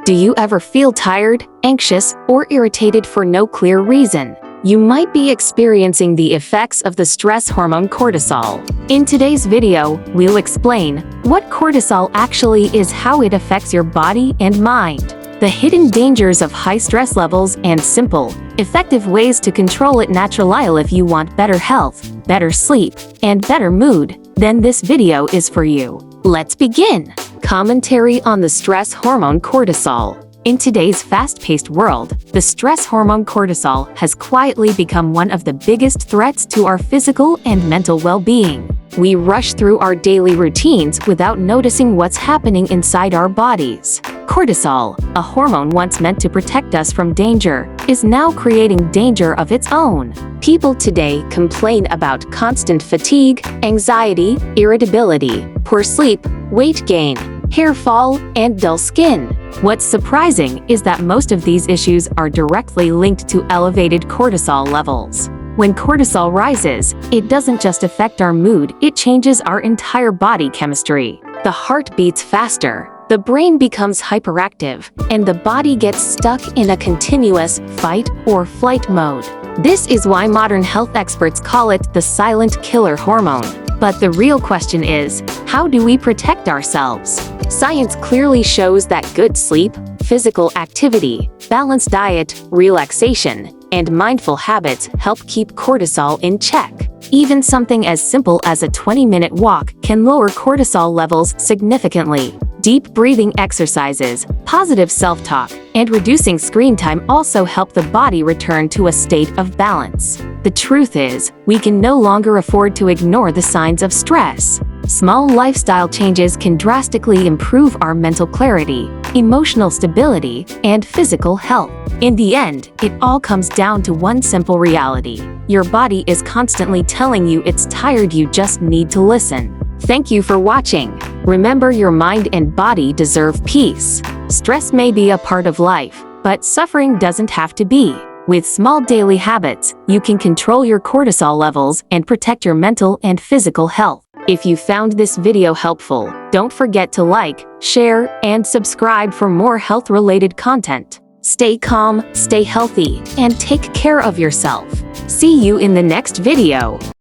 Do you ever feel tired, anxious, or irritated for no clear reason? You might be experiencing the effects of the stress hormone cortisol. In today's video, we'll explain what cortisol actually is, how it affects your body and mind, the hidden dangers of high stress levels, and simple, effective ways to control it naturally. If you want better health, better sleep, and better mood, then this video is for you. Let's begin. Commentary on the stress hormone cortisol. In today's fast-paced world, the stress hormone cortisol has quietly become one of the biggest threats to our physical and mental well-being. We rush through our daily routines without noticing what's happening inside our bodies. Cortisol, a hormone once meant to protect us from danger, is now creating danger of its own. People today complain about constant fatigue, anxiety, irritability, poor sleep, weight gain, hair fall, and dull skin. What's surprising is that most of these issues are directly linked to elevated cortisol levels. When cortisol rises, it doesn't just affect our mood, it changes our entire body chemistry. The heart beats faster, the brain becomes hyperactive, and the body gets stuck in a continuous fight or flight mode. This is why modern health experts call it the silent killer hormone. But the real question is, how do we protect ourselves? Science clearly shows that good sleep, physical activity, balanced diet, relaxation, and mindful habits help keep cortisol in check. Even something as simple as a 20-minute walk can lower cortisol levels significantly. Deep breathing exercises, positive self-talk, and reducing screen time also help the body return to a state of balance. The truth is, we can no longer afford to ignore the signs of stress. Small lifestyle changes can drastically improve our mental clarity, emotional stability, and physical health. In the end, it all comes down to one simple reality. Your body is constantly telling you it's tired, you just need to listen. Thank you for watching. Remember, your mind and body deserve peace. Stress may be a part of life, but suffering doesn't have to be. With small daily habits, you can control your cortisol levels and protect your mental and physical health. If you found this video helpful, don't forget to like, share, and subscribe for more health-related content. Stay calm, stay healthy, and take care of yourself. See you in the next video.